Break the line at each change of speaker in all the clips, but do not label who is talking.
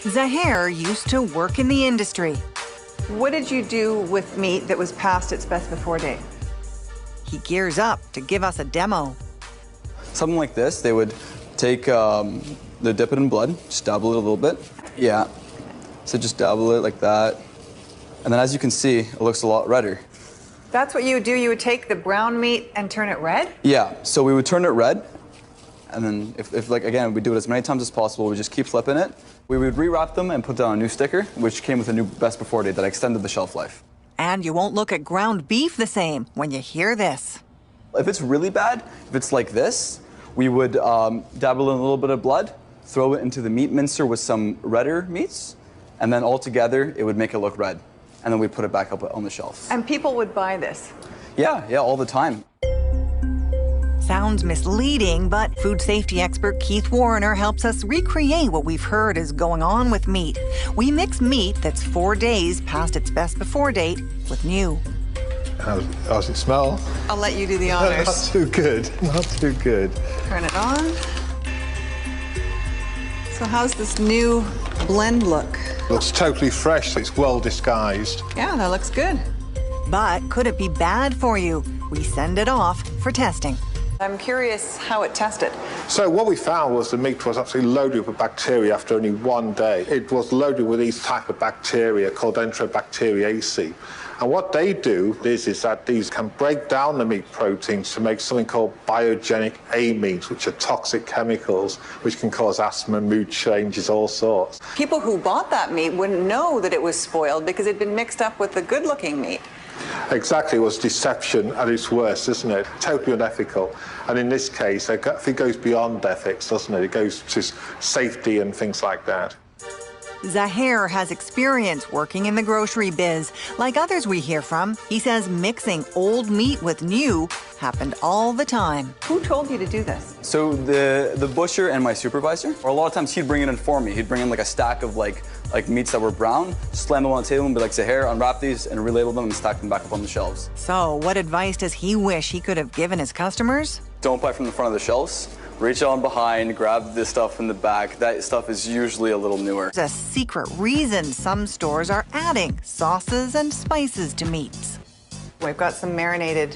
Zahair used to work in the industry.
What did you do with meat that was past its best before date?
He gears up to give us a demo.
Something like this, they would take, they dip it in blood, just dabble it a little bit. Yeah, so just dabble it like that. And then as you can see, it looks a lot redder.
That's what you would do? You would take the brown meat and turn it red?
Yeah, so we would turn it red. And then if like, again, we do it as many times as possible, we just keep flipping it. We would rewrap them and put down a new sticker, which came with a new best before date that extended the shelf life.
And you won't look at ground beef the same when you hear this.
If it's really bad, if it's like this, we would dabble in a little bit of blood, throw it into the meat mincer with some redder meats, and then all together, it would make it look red. And then we put it back up on the shelf.
And people would buy this?
Yeah, all the time.
Sounds misleading, but food safety expert Keith Warner helps us recreate what we've heard is going on with meat. We mix meat that's 4 days past its best before date with new.
How's it smell?
I'll let you do the honors.
Not too good, not too good.
Turn it on. So how's this new blend look?
Looks totally fresh, it's well disguised.
Yeah, that looks good.
But could it be bad for you? We send it off for testing.
I'm curious how it tested.
So what we found was the meat was actually loaded with bacteria after only 1 day. It was loaded with these type of bacteria called Enterobacteriaceae. And what they do is that these can break down the meat proteins to make something called biogenic amines, which are toxic chemicals, which can cause asthma, mood changes, all sorts.
People who bought that meat wouldn't know that it was spoiled because it'd been mixed up with the good-looking meat.
Exactly, it was deception at its worst, isn't it? Totally unethical. And in this case, I think it goes beyond ethics, doesn't it? It goes to safety and things like that.
Zahair has experience working in the grocery biz. Like others we hear from, he says mixing old meat with new happened all the time.
Who told you to do this?
So the butcher and my supervisor, or a lot of times he'd bring it in for me. He'd bring in like a stack of like meats that were brown, slam them on the table and be like, Zahair, unwrap these and relabel them and stack them back up on the shelves.
So what advice does he wish he could have given his customers?
Don't buy from the front of the shelves. Reach on behind, grab the stuff in the back. That stuff is usually a little newer.
There's a secret reason some stores are adding sauces and spices to meats.
We've got some marinated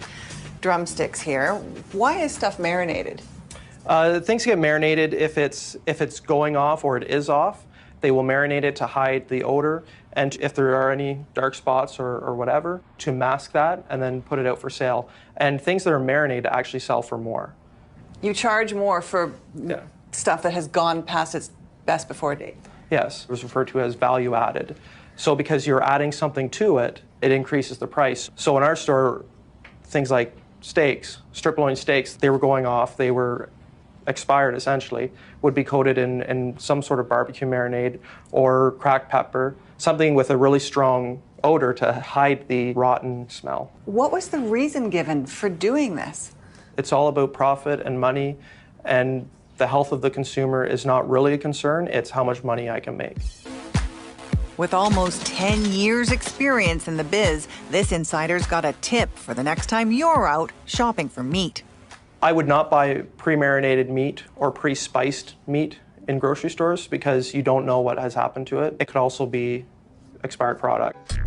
drumsticks here. Why is stuff marinated?
Things get marinated if it's going off or it is off. They will marinate it to hide the odor, and if there are any dark spots or whatever, to mask that and then put it out for sale. And things that are marinated actually sell for more.
You charge more for stuff that has gone past its best before date?
Yes, it was referred to as value added. So because you're adding something to it, it increases the price. So in our store, things like steaks, strip loin steaks, they were going off, they were expired essentially, would be coated in some sort of barbecue marinade or cracked pepper, something with a really strong odor to hide the rotten smell.
What was the reason given for doing this?
It's all about profit and money, and the health of the consumer is not really a concern, it's how much money I can make.
With almost 10 years experience in the biz, this insider's got a tip for the next time you're out shopping for meat.
I would not buy pre-marinated meat or pre-spiced meat in grocery stores because you don't know what has happened to it. It could also be expired product.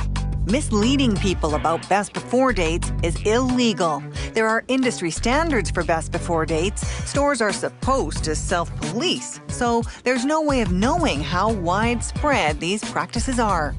Misleading people about best before dates is illegal. There are industry standards for best before dates. Stores are supposed to self-police, so there's no way of knowing how widespread these practices are.